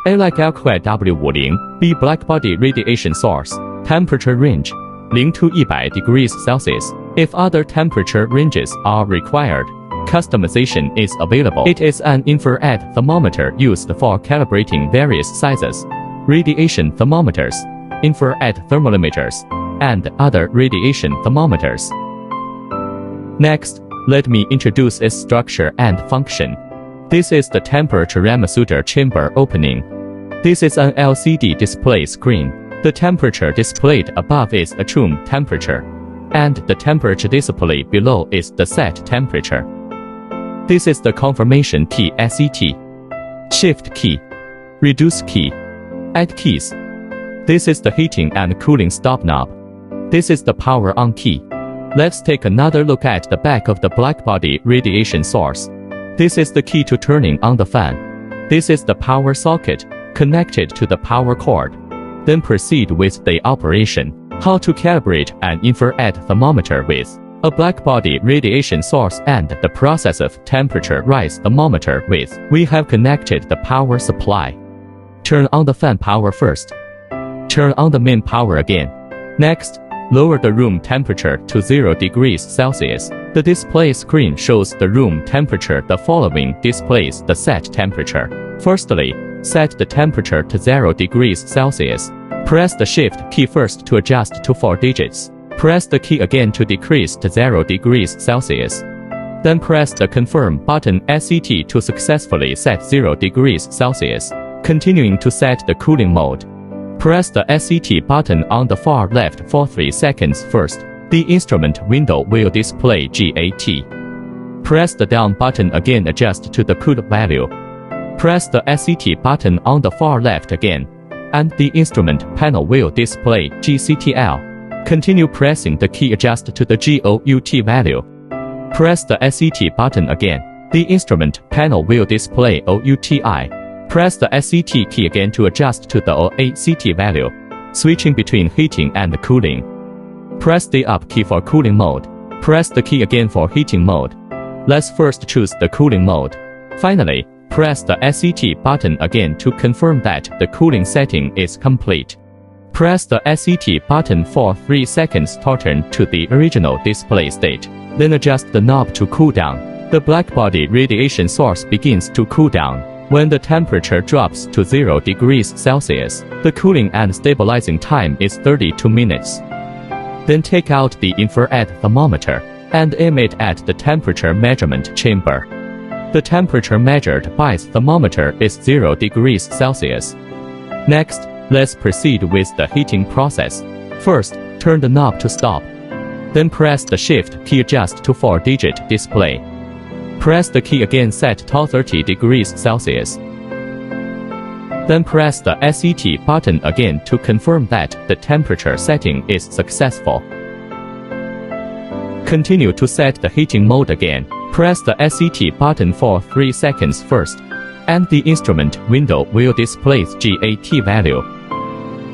AILEKE Blackbody radiation source. Temperature range 0 to 100 degrees Celsius. If other temperature ranges are required, customization is available. It is an infrared thermometer used for calibrating various sizes, radiation thermometers, infrared thermometers, and other radiation thermometers. Next, let me introduce its structure and function. This is the temperature chamber opening. This is an LCD display screen. The temperature displayed above is a room temperature, and the temperature display below is the set temperature. This is the confirmation key SET, shift key, reduce key, add keys. This is the heating and cooling stop knob. This is the power on key. Let's take another look at the back of the Blackbody radiation source. This is the key to turning on the fan. This is the power socket, connected to the power cord. Then proceed with the operation. How to calibrate an infrared thermometer with a Blackbody radiation source and the process of temperature rise thermometer with. We have connected the power supply. Turn on the fan power first. Turn on the main power again. Next, lower the room temperature to 0 degrees Celsius. The display screen shows the room temperature. The following displays the set temperature. Firstly, set the temperature to 0 degrees Celsius. Press the shift key first to adjust to 4 digits. Press the key again to decrease to 0 degrees Celsius. Then press the confirm button SET to successfully set 0 degrees Celsius. Continuing to set the cooling mode. Press the SET button on the far left for 3 seconds first. The instrument window will display GAT. Press the down button again, adjust to the cool value. Press the SET button on the far left again, and the instrument panel will display GCTL. Continue pressing the key, adjust to the GOUT value. Press the SET button again. The instrument panel will display OUTI. Press the SET key again to adjust to the OACT value, switching between heating and cooling. Press the up key for cooling mode. Press the key again for heating mode. Let's first choose the cooling mode. Finally, press the SET button again to confirm that the cooling setting is complete. Press the SET button for 3 seconds to return to the original display state. Then adjust the knob to cool down. The Blackbody radiation source begins to cool down. When the temperature drops to 0 degrees Celsius, the cooling and stabilizing time is 32 minutes. Then take out the infrared thermometer and aim it at the temperature measurement chamber. The temperature measured by the thermometer is 0 degrees Celsius. Next, let's proceed with the heating process. First, turn the knob to stop. Then press the shift key, adjust to 4-digit display. Press the key again, set to 30 degrees Celsius. Then press the SET button again to confirm that the temperature setting is successful. Continue to set the heating mode again. Press the SET button for 3 seconds first, and the instrument window will display GAT value.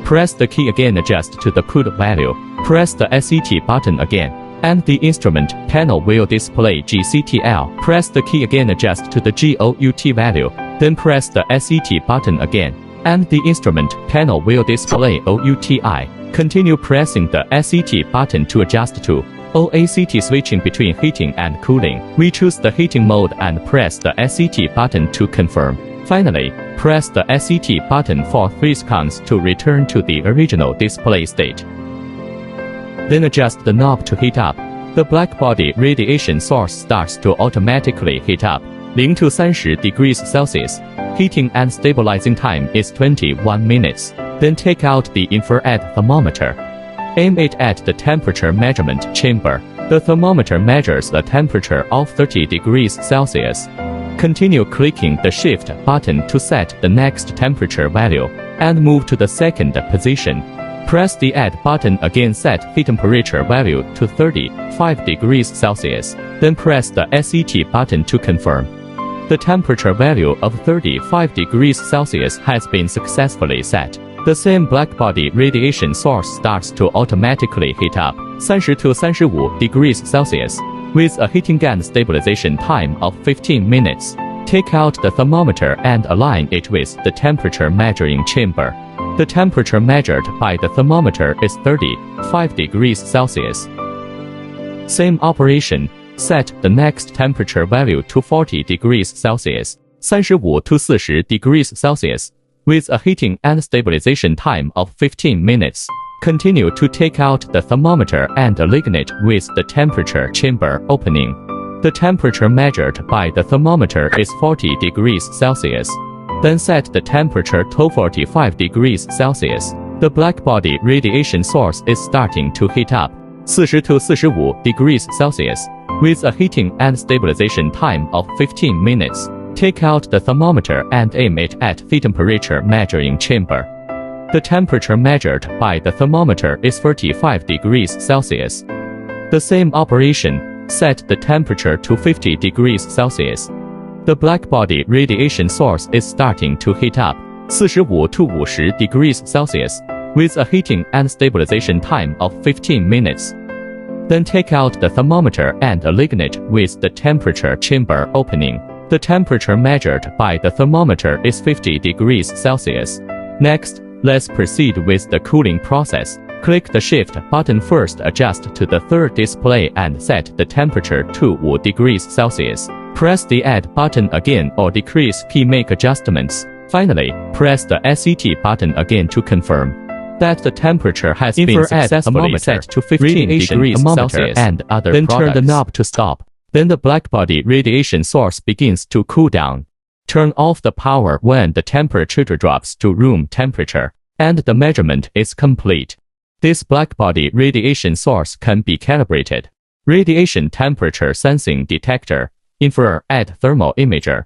Press the key again, adjust to the cool value. Press the SET button again, and the instrument panel will display GCTL. Press the key again, adjust to the GOUT value. Then press the SET button again, and the instrument panel will display OUTI. Continue pressing the SET button to adjust to OACT, switching between heating and cooling. We choose the heating mode and press the SET button to confirm. Finally, press the SET button for 3 seconds to return to the original display state. Then adjust the knob to heat up. The Blackbody radiation source starts to automatically heat up. 0 to 30 degrees Celsius. Heating and stabilizing time is 21 minutes. Then take out the infrared thermometer. Aim it at the temperature measurement chamber. The thermometer measures the temperature of 30 degrees Celsius. Continue clicking the shift button to set the next temperature value, and move to the second position. Press the add button again, set heat temperature value to 35 degrees Celsius. Then press the SET button to confirm. The temperature value of 35 degrees Celsius has been successfully set. The same Blackbody radiation source starts to automatically heat up 30 to 35 degrees Celsius, with a heating and stabilization time of 15 minutes. Take out the thermometer and align it with the temperature measuring chamber. The temperature measured by the thermometer is 35 degrees Celsius. Same operation, set the next temperature value to 40 degrees Celsius, 35 to 40 degrees Celsius, with a heating and stabilization time of 15 minutes. Continue to take out the thermometer and align it with the temperature chamber opening. The temperature measured by the thermometer is 40 degrees Celsius. Then set the temperature to 45 degrees Celsius. The blackbody radiation source is starting to heat up, 40 to 45 degrees Celsius, with a heating and stabilization time of 15 minutes. Take out the thermometer and aim it at the temperature measuring chamber. The temperature measured by the thermometer is 45 degrees Celsius. The same operation, set the temperature to 50 degrees Celsius. The blackbody radiation source is starting to heat up, 45 to 50 degrees Celsius, with a heating and stabilization time of 15 minutes. Then take out the thermometer and align it with the temperature chamber opening. The temperature measured by the thermometer is 50 degrees Celsius. Next, let's proceed with the cooling process. Click the Shift button first, adjust to the third display and set the temperature to 5 degrees Celsius. Press the Add button again or decrease key, make adjustments. Finally, press the SET button again to confirm that the temperature has been successfully set to 15 degrees Celsius and other then products. Turn the knob to stop. Then the blackbody radiation source begins to cool down. Turn off the power when the temperature drops to room temperature, and the measurement is complete. This blackbody radiation source can be calibrated. Radiation temperature sensing detector, infrared thermal imager,